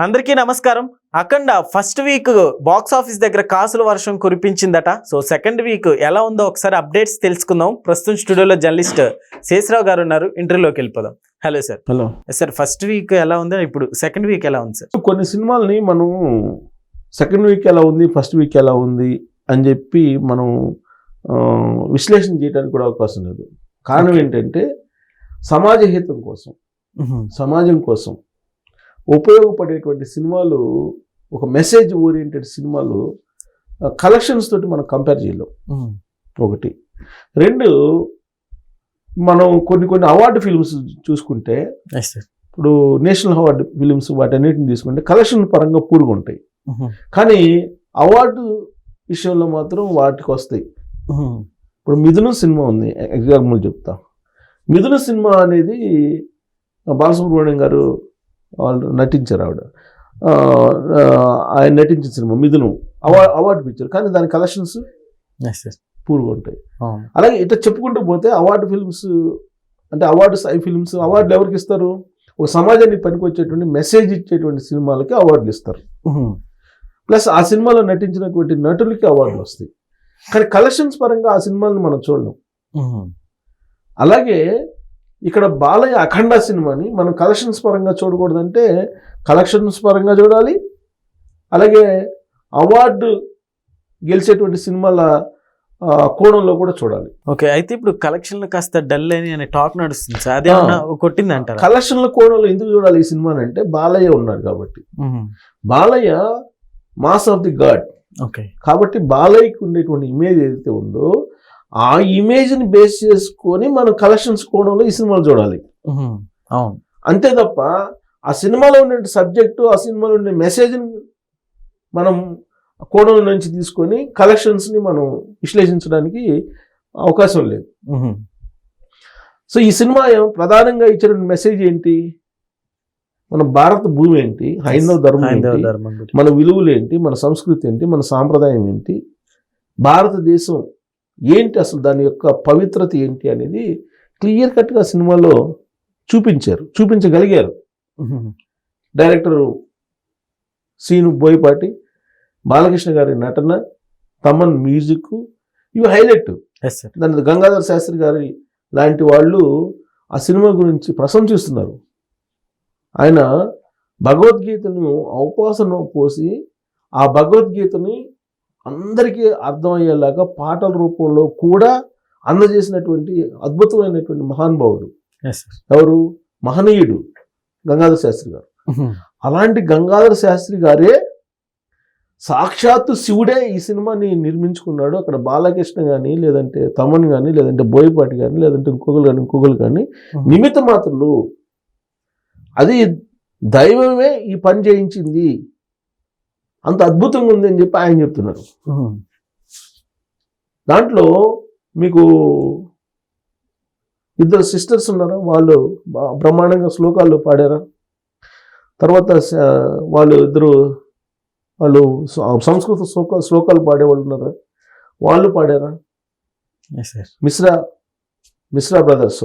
అందరికీ నమస్కారం. అఖండ first week box office దగ్గర కాసుల వర్షం కురిపించిందట. సో సెకండ్ వీక్ ఎలా ఉందో ఒకసారి అప్డేట్స్ తెలుసుకుందాం. ప్రస్తుతం స్టూడియోలో జర్నలిస్ట్ శేషరావు గారు ఉన్నారు. ఇంటర్వ్యూలోకి వెళ్ళిపోదాం. Hello sir. Hello sir, first week ఎలా ఉంది, ఇప్పుడు సెకండ్ వీక్ ఎలా ఉంది సార్? కొన్ని సినిమాలని మనం సెకండ్ వీక్ ఎలా ఉంది, ఫస్ట్ వీక్ ఎలా ఉంది అని చెప్పి మనం విశ్లేషణ చేయడానికి కూడా అవకాశం లేదు. కారణం ఏంటంటే సమాజ హితం కోసం, సమాజం కోసం ఉపయోగపడేటువంటి సినిమాలు, ఒక మెసేజ్ ఓరియంటెడ్ సినిమాలు కలెక్షన్స్ తోటి మనం కంపేర్ చేయలేం. ఒకటి. రెండు, మనం కొన్ని అవార్డు ఫిల్మ్స్ చూసుకుంటే, ఇప్పుడు నేషనల్ అవార్డు ఫిల్మ్స్ వాటన్నిటిని తీసుకుంటే కలెక్షన్ పరంగా పూర్గా ఉంటాయి. కానీ అవార్డు విషయంలో మాత్రం వాటికి వస్తాయి. ఇప్పుడు మిథున సినిమా ఉంది, ఎగ్జాంపుల్ చెప్తా. మిథున సినిమా అనేది బాలసుబ్రహ్మణ్యం గారు వాళ్ళు నటించారు. ఆయన నటించిన సినిమా మిథును అవార్డు పిక్చర్, కానీ దాని కలెక్షన్స్ పూర్గా ఉంటాయి. అలాగే ఇట్లా చెప్పుకుంటూ పోతే అవార్డు ఫిల్మ్స్ అంటే అవార్డు స్థాయి ఫిల్మ్స్, అవార్డులు ఎవరికి ఇస్తారు? ఒక సమాజానికి పనికొచ్చేటువంటి మెసేజ్ ఇచ్చేటువంటి సినిమాలకి అవార్డులు ఇస్తారు. ప్లస్ ఆ సినిమాలో నటించినటువంటి నటులకి అవార్డులు వస్తాయి. కానీ కలెక్షన్స్ పరంగా ఆ సినిమాలను మనం చూడలేం. అలాగే ఇక్కడ బాలయ్య అఖండ సినిమాని మనం కలెక్షన్స్ పరంగా చూడకూడదంటే కలెక్షన్స్ పరంగా చూడాలి. అలాగే అవార్డు గెలిచేటువంటి సినిమాల కోణంలో కూడా చూడాలి. ఓకే, అయితే ఇప్పుడు కలెక్షన్లు కాస్త డల్ అని టాక్ నడుస్తుంది సార్, అదేమన్నా కొట్టింది అంటారా? కలెక్షన్ల కోణంలో ఎందుకు చూడాలి ఈ సినిమాని అంటే, బాలయ్య ఉన్నాడు కాబట్టి. Balayya mass of the God. Okay, కాబట్టి బాలయ్యకి ఉండేటువంటి ఇమేజ్ ఏదైతే ఉందో ఆ ఇమేజ్ని బేస్ చేసుకొని మనం కలెక్షన్స్ కోణంలో ఈ సినిమాలు చూడాలి. అవును, అంతే తప్ప ఆ సినిమాలో ఉండే సబ్జెక్టు, ఆ సినిమాలో ఉండే మెసేజ్ని మనం కోణం నుంచి తీసుకొని కలెక్షన్స్ని మనం విశ్లేషించడానికి అవకాశం లేదు. సో ఈ సినిమా ప్రధానంగా ఇచ్చిన మెసేజ్ ఏంటి? మన భారత భూమి ఏంటి, హైందవ ధర్మం ఏంటి, మన విలువలు ఏంటి, మన సంస్కృతి ఏంటి, మన సాంప్రదాయం ఏంటి, భారతదేశం ఏంటి, అసలు దాని యొక్క పవిత్రత ఏంటి అనేది క్లియర్ కట్గా సినిమాలో చూపించగలిగారు. డైరెక్టర్ సీను బోయపాటి, బాలకృష్ణ గారి నటన, తమన్ మ్యూజిక్, ఇవి హైలైట్. దాని గంగాధర శాస్త్రి గారి లాంటి వాళ్ళు ఆ సినిమా గురించి ప్రశంసిస్తున్నారు. ఆయన భగవద్గీతను ఔపాసన పోసి ఆ భగవద్గీతని అందరికీ అర్థమయ్యేలాగా పాటల రూపంలో కూడా అందజేసినటువంటి అద్భుతమైనటువంటి మహానుభావుడు ఎవరు? మహనీయుడు గంగాధర శాస్త్రి గారు. అలాంటి గంగాధర శాస్త్రి గారే సాక్షాత్తు శివుడే ఈ సినిమాని నిర్మించుకున్నాడు. అక్కడ బాలకృష్ణ కానీ, లేదంటే తమన్ కానీ, లేదంటే బోయపాటి కానీ, లేదంటే ఇంకొకరు కానీ నిమిత్త మాత్రులు. అది దైవమే ఈ పని చేయించింది, అంత అద్భుతంగా ఉంది అని చెప్పి ఆయన చెప్తున్నారు. దాంట్లో మీకు ఇద్దరు సిస్టర్స్ ఉన్నారా, వాళ్ళు బ్రహ్మాండంగా శ్లోకాలు పాడారా? తర్వాత వాళ్ళు సంస్కృత శ్లోకాలు పాడేవాళ్ళు ఉన్నారా, వాళ్ళు పాడారా? మిశ్రా బ్రదర్స్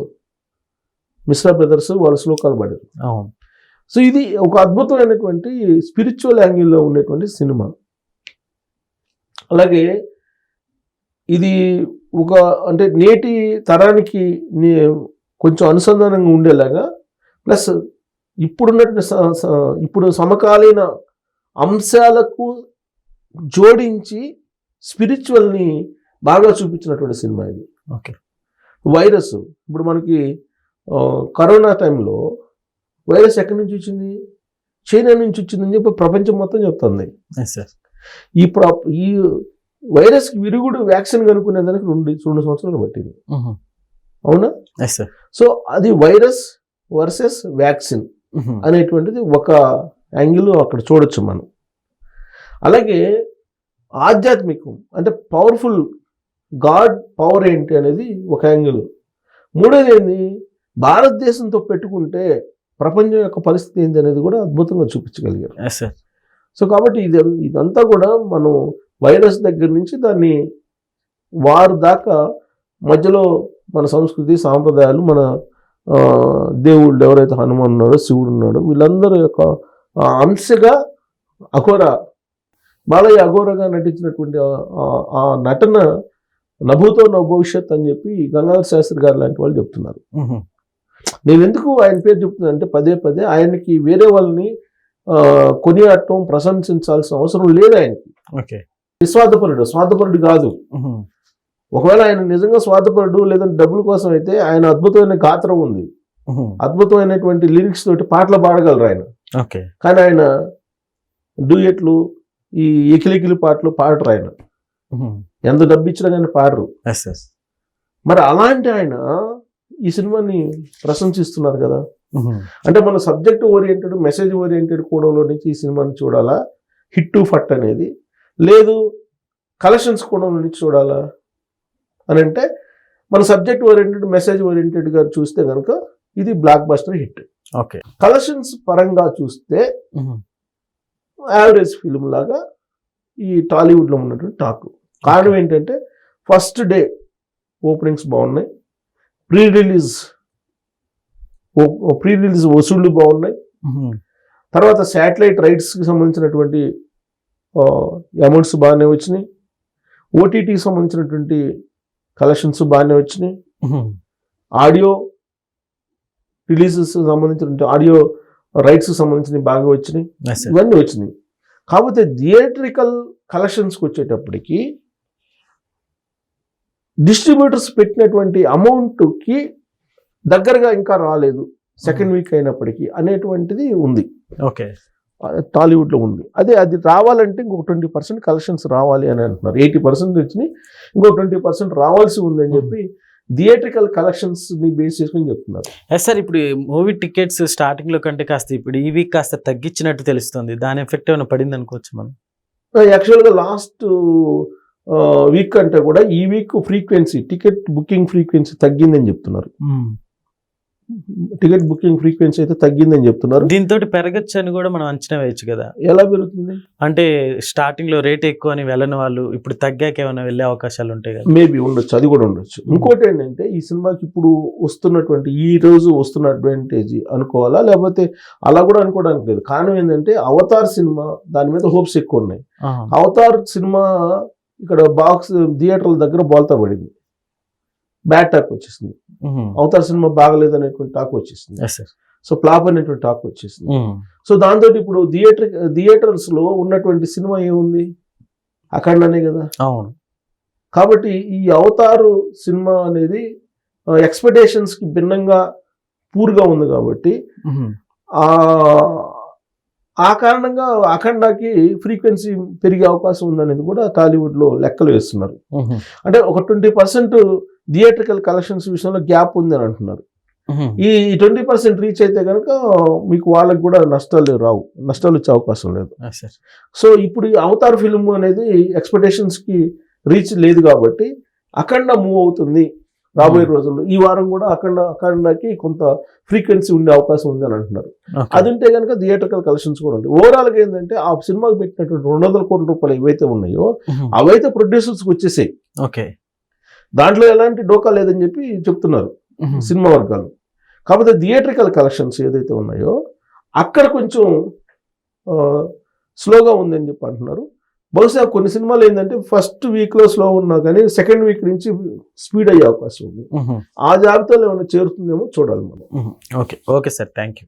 వాళ్ళు శ్లోకాలు పాడారు. సో ఇది ఒక అద్భుతమైనటువంటి స్పిరిచువల్ యాంగిల్లో ఉండేటువంటి సినిమా. అలాగే ఇది ఒక అంటే నేటి తరానికి కొంచెం అనుసంధానంగా ఉండేలాగా, ప్లస్ ఇప్పుడు సమకాలీన అంశాలకు జోడించి స్పిరిచువల్ని బాగా చూపించినటువంటి సినిమా ఇది. ఓకే, వైరస్ ఇప్పుడు మనకి కరోనా టైంలో వైరస్ ఎక్కడి నుంచి వచ్చింది? చైనా నుంచి వచ్చిందని చెప్పి ప్రపంచం మొత్తం చెప్తుంది. ఈ వైరస్కి విరుగుడు వ్యాక్సిన్ కనుక్కునేదానికి 2 సంవత్సరాలు పట్టింది. అవునా? సో అది వైరస్ వర్సెస్ వ్యాక్సిన్ అనేటువంటిది ఒక యాంగిల్ అక్కడ చూడొచ్చు మనం. అలాగే ఆధ్యాత్మికం అంటే పవర్ఫుల్ గాడ్ పవర్ ఏంటి అనేది ఒక యాంగిల్. మూడోది ఏంది, భారతదేశంతో పెట్టుకుంటే ప్రపంచం యొక్క పరిస్థితి ఏంటి అనేది కూడా అద్భుతంగా చూపించగలిగారు. సో కాబట్టి ఇదంతా కూడా మనం వైరస్ దగ్గర నుంచి దాన్ని వారు దాకా మధ్యలో మన సంస్కృతి సాంప్రదాయాలు, మన దేవుళ్ళు ఎవరైతే హనుమాన్ ఉన్నాడో, శివుడు ఉన్నాడో, వీళ్ళందరూ యొక్క అంశగా అఘోర బాలయ్య అఘోరగా నటించినటువంటి ఆ నటన నభూతో నో భవిష్యత్ అని చెప్పి గంగాధర శాస్త్రి గారు లాంటి వాళ్ళు చెప్తున్నారు. నేను ఎందుకు ఆయన పేరు చెప్తున్నాను అంటే పదే పదే ఆయనకి వేరే వాళ్ళని కొనియాడటం ప్రశంసించాల్సిన అవసరం లేదు ఆయనకి. స్వార్థపరుడు కాదు. ఒకవేళ ఆయన నిజంగా స్వార్థపరుడు లేదంటే డబ్బుల కోసం అయితే ఆయన అద్భుతమైన గాత్రం ఉంది, అద్భుతమైనటువంటి లిరిక్స్ తోటి పాటలు పాడగలరు ఆయన. కానీ ఆయన డూయెట్లు ఈ ఎకిలికిలి పాటలు పాడరు ఆయన. ఎంత డబ్బు ఇచ్చినా కానీ పాడరు. మరి అలాంటి ఆయన ఈ సినిమాని ప్రశంసిస్తున్నారు కదా. అంటే మన సబ్జెక్ట్ ఓరియంటెడ్ మెసేజ్ ఓరియంటెడ్ కోణంలో నుంచి ఈ సినిమాని చూడాలా, హిట్ టు ఫట్ అనేది, లేదు కలెక్షన్స్ కోణంలో నుంచి చూడాలా అని అంటే మన సబ్జెక్ట్ ఓరియంటెడ్ మెసేజ్ ఓరియంటెడ్గా చూస్తే కనుక ఇది బ్లాక్ బస్టర్ హిట్. కలెక్షన్స్ పరంగా చూస్తే యావరేజ్ ఫిల్మ్ లాగా ఈ టాలీవుడ్లో ఉన్నటువంటి టాక్. కారణం ఏంటంటే ఫస్ట్ డే ఓపెనింగ్స్ బాగున్నాయి, ప్రీ రిలీజ్ వసూళ్లు బాగున్నాయి, తర్వాత శాటిలైట్ రైట్స్కి సంబంధించినటువంటి అమౌంట్స్ బాగానే వచ్చినాయి, ఓటీటీకి సంబంధించినటువంటి కలెక్షన్స్ బాగానే వచ్చినాయి, ఆడియో రిలీజెస్ సంబంధించినటువంటి ఆడియో రైట్స్ సంబంధించినవి బాగా వచ్చినాయి, ఇవన్నీ వచ్చినాయి. కాకపోతే థియేట్రికల్ కలెక్షన్స్కి వచ్చేటప్పటికి డిస్ట్రిబ్యూటర్స్ పెట్టినటువంటి అమౌంట్కి దగ్గరగా ఇంకా రాలేదు సెకండ్ వీక్ అయినప్పటికీ అనేటువంటిది ఉంది. టాలీవుడ్లో ఉంది. అది రావాలంటే ఇంకొక 20% కలెక్షన్స్ రావాలి అని అంటున్నారు. 80% వచ్చినాయి, ఇంకో 20% రావాల్సి ఉంది అని చెప్పి థియేట్రికల్ కలెక్షన్స్ ని బేస్ చేసుకుని చెప్తున్నారు. సార్ ఇప్పుడు మూవీ టికెట్స్ స్టార్టింగ్ లో కంటే కాస్త ఇప్పుడు ఈ వీక్ కాస్త తగ్గించినట్టు తెలుస్తుంది. దాని ఎఫెక్ట్ ఏమైనా పడింది అనుకోవచ్చు మనం? యాక్చువల్గా లాస్ట్ వీక్ కంటే కూడా ఈ వీక్ టికెట్ బుకింగ్ ఫ్రీక్వెన్సీ తగ్గిందని చెప్తున్నారు. టికెట్ బుకింగ్ ఫ్రీక్వెన్సీ అయితే తగ్గిందని చెప్తున్నారు. దీంతో పెరగచ్చు అని కూడా మనం అంచనా వేయచ్చు కదా. ఎలా పెరుగుతుంది అంటే స్టార్టింగ్ లో రేట్ ఎక్కువ అని వెళ్ళని వాళ్ళు ఇప్పుడు తగ్గాక ఏమైనా వెళ్ళే అవకాశాలు ఉంటాయి కదా? మేబీ ఉండొచ్చు, అది కూడా ఉండొచ్చు. ఇంకోటి ఏంటంటే ఈ సినిమాకి ఇప్పుడు వస్తున్నటువంటి ఈ రోజు వస్తున్న అడ్వాంటేజ్ అనుకోవాలా, లేకపోతే అలా కూడా అనుకోవడానికి లేదు. కారణం ఏంటంటే అవతార్ సినిమా దాని మీద హోప్స్ ఎక్కువ ఉన్నాయి. అవతార్ సినిమా ఇక్కడ బాక్స్ థియేటర్ల దగ్గర బోల్తా పడింది, బ్యాడ్ టాక్ వచ్చేసింది. అవతార్ సినిమా బాగలేదు అనేటువంటి టాక్ వచ్చేసింది, సో ఫ్లాప్ అనేటువంటి టాక్ వచ్చేసింది. సో దాంతో ఇప్పుడు థియేటర్స్ లో ఉన్నటువంటి సినిమా ఏముంది, అఖండనే కదా. అవును. కాబట్టి ఈ అవతారు సినిమా అనేది ఎక్స్పెక్టేషన్స్ కి భిన్నంగా పూర్గా ఉంది కాబట్టి ఆ కారణంగా అఖండాకి ఫ్రీక్వెన్సీ పెరిగే అవకాశం ఉందనేది కూడా టాలీవుడ్ లో లెక్కలు వేస్తున్నారు. అంటే ఒక 20% థియేట్రికల్ కలెక్షన్స్ విషయంలో గ్యాప్ ఉంది అని అంటున్నారు. ఈ 20% రీచ్ అయితే కనుక మీకు వాళ్ళకి కూడా నష్టాలు వచ్చే అవకాశం లేదు. సో ఇప్పుడు ఈ అవతార్ ఫిల్మ్ అనేది ఎక్స్పెక్టేషన్స్ కి రీచ్ లేదు కాబట్టి అఖండ మూవ్ అవుతుంది రాబోయే రోజుల్లో. ఈ వారం కూడా అఖండకి కొంత ఫ్రీక్వెన్సీ ఉండే అవకాశం ఉంది అని అంటున్నారు. అది ఉంటే కనుక థియేట్రికల్ కలెక్షన్స్ కూడా ఉంటాయి. ఓవరాల్ గా ఏంటంటే ఆ సినిమాకి పెట్టినటువంటి 200 కోట్ల రూపాయలు ఏవైతే ఉన్నాయో అవైతే ప్రొడ్యూసర్స్కి వచ్చేసాయి. దాంట్లో ఎలాంటి డోకా లేదని చెప్పి చెప్తున్నారు సినిమా వర్గాలు. కాకపోతే థియేట్రికల్ కలెక్షన్స్ ఏదైతే ఉన్నాయో అక్కడ కొంచెం స్లోగా ఉందని చెప్పి అంటున్నారు. బహుశా కొన్ని సినిమాలు ఏంటంటే ఫస్ట్ వీక్ లో స్లో ఉన్నా కానీ సెకండ్ వీక్ నుంచి స్పీడ్ అయ్యే అవకాశం ఉంది. ఆ జాబితాలో ఏమైనా చేరుతుందేమో చూడాలి మనం. Okay sir, thank you.